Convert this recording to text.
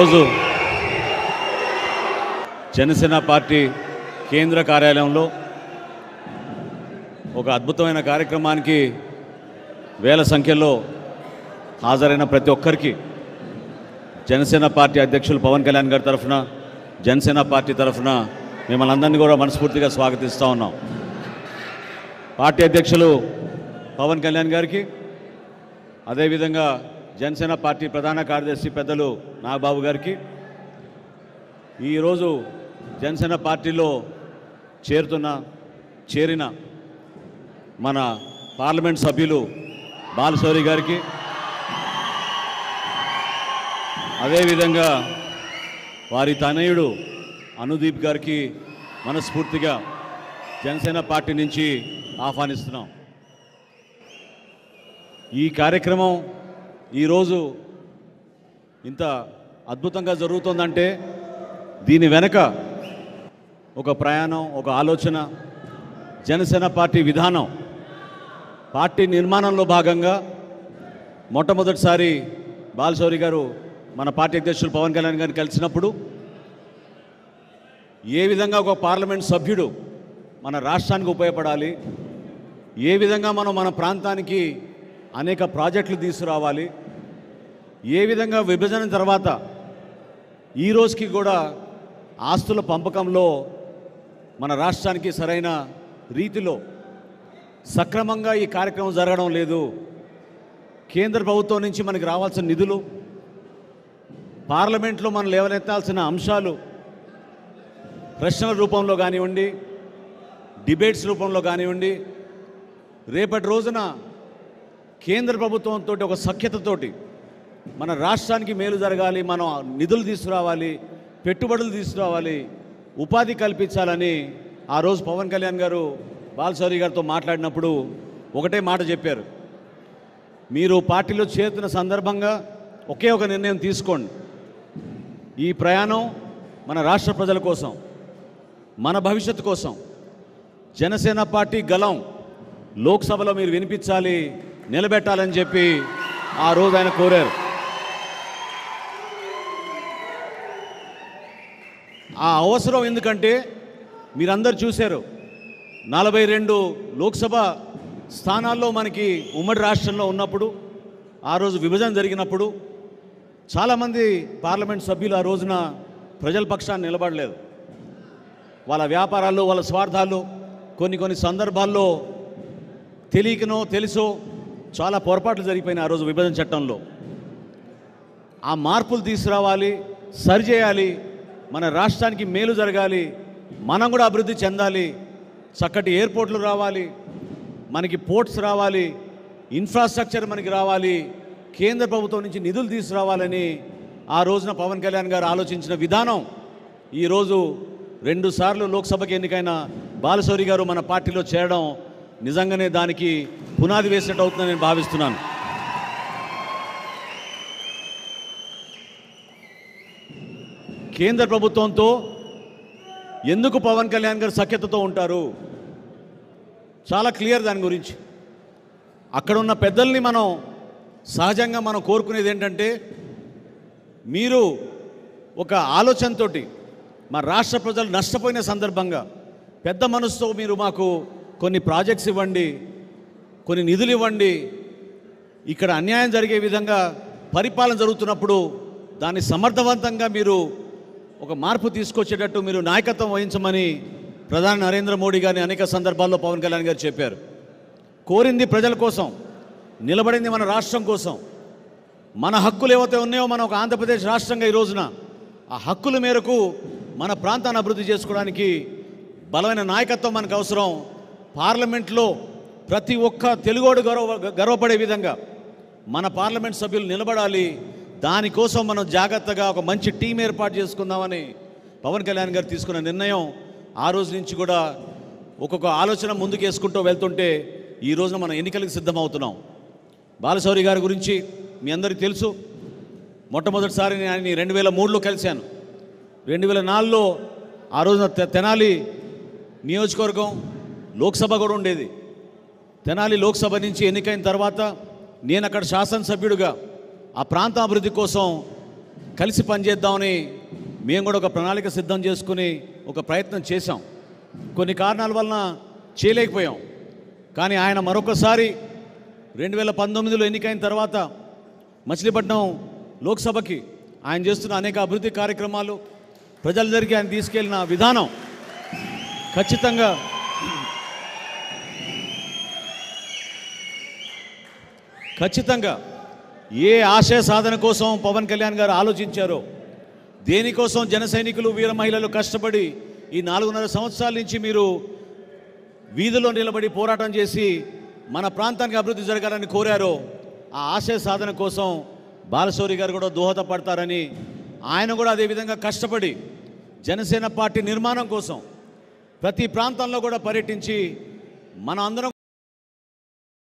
ఈరోజు జనసేన పార్టీ కేంద్ర కార్యాలయంలో ఒక అద్భుతమైన కార్యక్రమానికి వేల సంఖ్యలో హాజరైన ప్రతి ఒక్కరికి జనసేన పార్టీ అధ్యక్షులు పవన్ కళ్యాణ్ గారి తరఫున, జనసేన పార్టీ తరఫున మిమ్మల్ని అందరినీ కూడా మనస్ఫూర్తిగా స్వాగతిస్తూ ఉన్నాం. పార్టీ అధ్యక్షులు పవన్ కళ్యాణ్ గారికి, అదేవిధంగా జనసేన పార్టీ ప్రధాన కార్యదర్శి పెద్దలు నాగబాబు గారికి, ఈరోజు జనసేన పార్టీలో చేరిన మన పార్లమెంట్ సభ్యులు బాలశౌరి గారికి, అదేవిధంగా వారి తనయుడు అనుదీప్ గారికి మనస్ఫూర్తిగా జనసేన పార్టీ నుంచి ఆహ్వానిస్తున్నాం. ఈ కార్యక్రమం ఈరోజు ఇంత అద్భుతంగా జరుగుతుందంటే దీని వెనక ఒక ప్రయాణం, ఒక ఆలోచన, జనసేన పార్టీ విధానం. పార్టీ నిర్మాణంలో భాగంగా మొట్టమొదటిసారి బాలశౌరి గారు మన పార్టీ అధ్యక్షులు పవన్ కళ్యాణ్ గారిని కలిసినప్పుడు ఏ విధంగా ఒక పార్లమెంట్ సభ్యుడు మన రాష్ట్రానికి ఉపయోగపడాలి, ఏ విధంగా మనం మన ప్రాంతానికి అనేక ప్రాజెక్టులు తీసుకురావాలి, ఏ విధంగా విభజన తర్వాత ఈ రోజుకి కూడా ఆస్తుల పంపకంలో మన రాష్ట్రానికి సరైన రీతిలో సక్రమంగా ఈ కార్యక్రమం జరగడం లేదు, కేంద్ర ప్రభుత్వం నుంచి మనకి రావాల్సిన నిధులు, పార్లమెంట్లో మనం లేవనెత్తాల్సిన అంశాలు ప్రశ్నల రూపంలో కానివ్వండి, డిబేట్స్ రూపంలో కానివ్వండి, రేపటి రోజున కేంద్ర ప్రభుత్వంతో ఒక సఖ్యతతోటి మన రాష్ట్రానికి మేలు జరగాలి, మనం నిధులు తీసుకురావాలి, పెట్టుబడులు తీసుకురావాలి, ఉపాధి కల్పించాలని ఆ రోజు పవన్ కళ్యాణ్ గారు బాలశౌరి గారితో మాట్లాడినప్పుడు ఒకటే మాట చెప్పారు. మీరు పార్టీలో చేరుతున్న సందర్భంగా ఒకే ఒక నిర్ణయం తీసుకోండి. ఈ ప్రయాణం మన రాష్ట్ర ప్రజల కోసం, మన భవిష్యత్తు కోసం, జనసేన పార్టీ గలం లోక్సభలో మీరు వినిపించాలి, నిలబెట్టాలని చెప్పి ఆ రోజు ఆయన కోరారు. ఆ అవసరం ఎందుకంటే మీరందరూ చూశారు, 42 లోక్సభ స్థానాల్లో మనకి ఉమ్మడి రాష్ట్రంలో ఉన్నప్పుడు, ఆ రోజు విభజన జరిగినప్పుడు చాలామంది పార్లమెంట్ సభ్యులు ఆ రోజున ప్రజల పక్షాన్ని నిలబడలేదు. వాళ్ళ వ్యాపారాలు, వాళ్ళ స్వార్థాలు, కొన్ని సందర్భాల్లో తెలియకనో తెలుసో చాలా పొరపాట్లు జరిగిపోయినాయి ఆ రోజు విభజన చట్టంలో. ఆ మార్పులు తీసుకురావాలి, సరిచేయాలి, మన రాష్ట్రానికి మేలు జరగాలి, మనం కూడా అభివృద్ధి చెందాలి, చక్కటి ఎయిర్పోర్ట్లు రావాలి, మనకి పోర్ట్స్ రావాలి, ఇన్ఫ్రాస్ట్రక్చర్ మనకి రావాలి, కేంద్ర ప్రభుత్వం నుంచి నిధులు తీసుకురావాలని ఆ రోజున పవన్ కళ్యాణ్ గారు ఆలోచించిన విధానం ఈరోజు 2 సార్లు లోక్సభకి ఎన్నికైన బాలశౌరి గారు మన పార్టీలో చేరడం నిజంగానే దానికి పునాది వేసినట్టు అవుతుందని నేను భావిస్తున్నాను. కేంద్ర ప్రభుత్వంతో ఎందుకు పవన్ కళ్యాణ్ గారు సఖ్యతతో ఉంటారు, చాలా క్లియర్ దాని గురించి. అక్కడ ఉన్న పెద్దల్ని మనం సహజంగా మనం కోరుకునేది ఏంటంటే, మీరు ఒక ఆలోచనతోటి మా రాష్ట్ర ప్రజలు నష్టపోయిన సందర్భంగా పెద్ద మనసుతో మీరు మాకు కొన్ని ప్రాజెక్ట్స్ ఇవ్వండి, కొన్ని నిధులు ఇవ్వండి, ఇక్కడ అన్యాయం జరిగే విధంగా పరిపాలన జరుగుతున్నప్పుడు దాన్ని సమర్థవంతంగా మీరు ఒక మార్పు తీసుకొచ్చేటట్టు మీరు నాయకత్వం వహించమని ప్రధాని నరేంద్ర మోడీ గారిని అనేక సందర్భాల్లో పవన్ కళ్యాణ్ గారు చెప్పారు. కోరింది ప్రజల కోసం, నిలబడింది మన రాష్ట్రం కోసం. మన హక్కులు ఏవైతే ఉన్నాయో మనం ఒక ఆంధ్రప్రదేశ్ రాష్ట్రంగా ఈ రోజున ఆ హక్కుల మేరకు మన ప్రాంతాన్ని అభివృద్ధి చేసుకోవడానికి బలమైన నాయకత్వం మనకు అవసరం. పార్లమెంట్లో ప్రతి ఒక్క తెలుగోడు గర్వపడే విధంగా మన పార్లమెంట్ సభ్యులు నిలబడాలి. దానికోసం మనం జాగ్రత్తగా ఒక మంచి టీం ఏర్పాటు చేసుకుందామని పవన్ కళ్యాణ్ గారు తీసుకున్న నిర్ణయం ఆ రోజు నుంచి కూడా ఒక్కొక్క ఆలోచన ముందుకేసుకుంటూ వెళ్తుంటే ఈ రోజున మనం ఎన్నికలకు సిద్ధమవుతున్నాం. బాలశౌరి గారి గురించి మీ అందరికీ తెలుసు. మొట్టమొదటిసారి నేను ఆయన 2003లో కలిశాను. 2004లో ఆ రోజున తెనాలి నియోజకవర్గం లోక్సభ కూడా ఉండేది. తెనాలి లోక్సభ నుంచి ఎన్నికైన తర్వాత నేను అక్కడ శాసనసభ్యుడిగా ఆ ప్రాంత అభివృద్ధి కోసం కలిసి పనిచేద్దామని మేము కూడా ఒక ప్రణాళిక సిద్ధం చేసుకుని ఒక ప్రయత్నం చేశాం. కొన్ని కారణాల వలన చేయలేకపోయాం. కానీ ఆయన మరొకసారి 2019లో ఎన్నికైన తర్వాత మచిలీపట్నం లోక్సభకి ఆయన చేస్తున్న అనేక అభివృద్ధి కార్యక్రమాలు, ప్రజల దగ్గరికి ఆయన తీసుకెళ్లిన విధానం ఖచ్చితంగా ఏ ఆశయ సాధన కోసం పవన్ కళ్యాణ్ గారు ఆలోచించారో, దేనికోసం జన సైనికులు వీర మహిళలు కష్టపడి ఈ 4.5 సంవత్సరాల నుంచి మీరు వీధిలో నిలబడి పోరాటం చేసి మన ప్రాంతానికి అభివృద్ధి జరగాలని కోరారో, ఆ ఆశయ సాధన కోసం బాలశౌరి గారు కూడా దోహదపడతారని, ఆయన కూడా అదేవిధంగా కష్టపడి జనసేన పార్టీ నిర్మాణం కోసం ప్రతి ప్రాంతంలో కూడా పర్యటించి మన అందరం